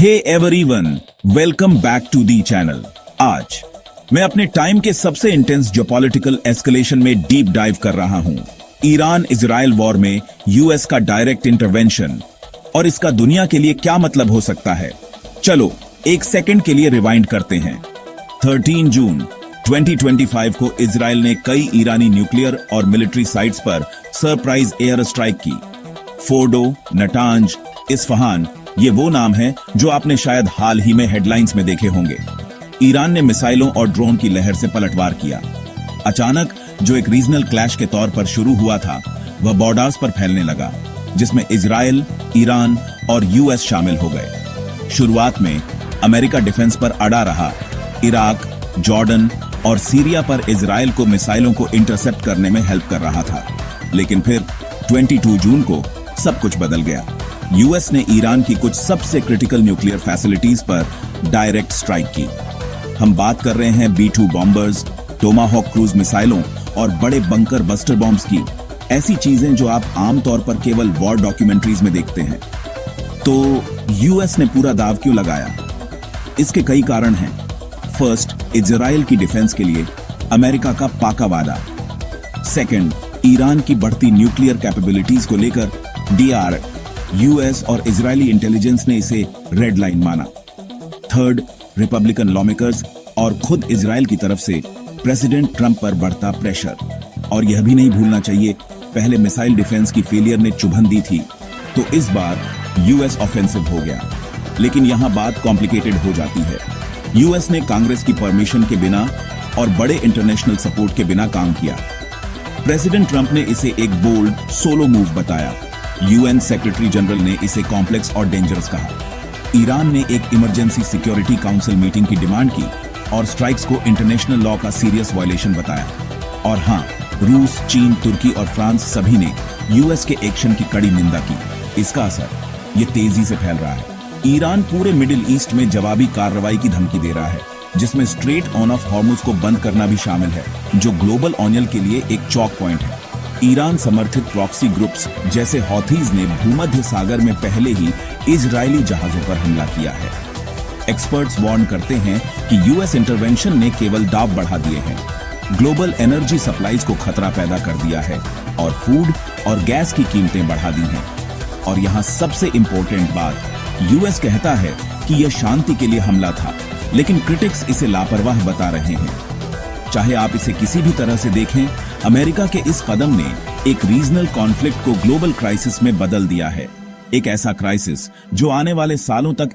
Hey everyone, welcome back to the channel. आज मैं अपने टाइम के सबसे इंटेंस जियोपॉलिटिकल एस्केलेशन में डीप डाइव कर रहा हूं। ईरान इजराइल वॉर में यूएस का डायरेक्ट इंटरवेंशन और इसका दुनिया के लिए क्या मतलब हो सकता है। चलो एक सेकंड के लिए रिवाइंड करते हैं। 13 जून 2025 को इजराइल ने कई ईरानी न्यूक्लियर और मिलिट्री साइट्स पर सरप्राइज एयर स्ट्राइक की। फोर्डो, नटांज, इस्फहान, ये वो नाम है जो आपने शायद हाल ही में हेडलाइंस में देखे होंगे। ईरान ने मिसाइलों और ड्रोन की लहर से पलटवार किया। अचानक जो एक रीजनल क्लैश के तौर पर शुरू हुआ था, वह बॉर्डर्स पर फैलने लगा, जिसमें इजराइल, ईरान और यूएस शामिल हो गए। शुरुआत में अमेरिका डिफेंस पर अड़ा रहा। इराक, जॉर्डन और सीरिया पर इजराइल को मिसाइलों को इंटरसेप्ट करने में हेल्प कर रहा था। लेकिन फिर 22 जून को सब कुछ बदल गया। यूएस ने ईरान की कुछ सबसे क्रिटिकल न्यूक्लियर फैसिलिटीज पर डायरेक्ट स्ट्राइक की। हम बात कर रहे हैं B-2 बॉम्बर्स, टोमाहॉक क्रूज मिसाइलों और बड़े बंकर बस्टर बॉम्ब्स की, ऐसी चीजें जो आप आमतौर पर केवल वॉर डॉक्यूमेंट्रीज में देखते हैं। तो यूएस ने पूरा दांव क्यों लगाया? इसके कई कारण हैं। फर्स्ट, इजराइल की डिफेंस के लिए अमेरिका का पाका वादा। सेकंड, ईरान की बढ़ती न्यूक्लियर कैपेबिलिटीज को लेकर डीआर, यूएस और इजरायली इंटेलिजेंस ने इसे रेड लाइन माना। थर्ड, रिपब्लिकन लॉमेकर्स और खुद इजराइल की तरफ से प्रेसिडेंट ट्रंप पर बढ़ता प्रेशर। और यह भी नहीं भूलना चाहिए, पहले मिसाइल डिफेंस की फेलियर ने चुभन दी थी, तो इस बार यूएस ऑफेंसिव हो गया। लेकिन यहां बात कॉम्प्लिकेटेड हो जाती है। यूएस ने कांग्रेस की परमिशन के बिना और बड़े इंटरनेशनल सपोर्ट के बिना काम किया। प्रेसिडेंट ट्रंप ने इसे एक बोल्ड सोलो मूव बताया। यूएन सेक्रेटरी जनरल ने इसे कॉम्प्लेक्स और डेंजरस कहा। ईरान ने एक इमरजेंसी सिक्योरिटी काउंसिल मीटिंग की डिमांड की और स्ट्राइक्स को इंटरनेशनल लॉ का सीरियस वायलेशन बताया। और हां, रूस, चीन, तुर्की और फ्रांस सभी ने यूएस के एक्शन की कड़ी निंदा की। इसका असर ये तेजी से फैल रहा है। ईरान पूरे मिडिल ईस्ट में जवाबी कार्रवाई की धमकी दे रहा है, जिसमें स्ट्रेट ऑन ऑफ हॉर्मुज को बंद करना भी शामिल है, जो ग्लोबल ऑनियल के लिए एक चौक पॉइंट है। ईरान समर्थित प्रॉक्सी ग्रुप्स जैसे हौथीज ने भूमध्य सागर में पहले ही इजरायली जहाजों पर हमला किया है। एक्सपर्ट्स वार्न करते हैं कि यूएस इंटरवेंशन ने केवल दाब बढ़ा दिए हैं, ग्लोबल एनर्जी सप्लाईज को खतरा पैदा कर दिया है और फूड और गैस की कीमतें बढ़ा दी हैं। और यहाँ सबसे इंपॉर्टेंट बात, यूएस कहता है कि यह शांति के लिए हमला था, लेकिन क्रिटिक्स इसे लापरवाह बता रहे हैं। चाहे आप इसे किसी भी तरह से देखें, अमेरिका के इस कदम ने एक रीजनल कॉन्फ्लिक्ट को ग्लोबल क्राइसिस में बदल दिया है। एक ऐसा क्राइसिस जो आने वाले सालों तक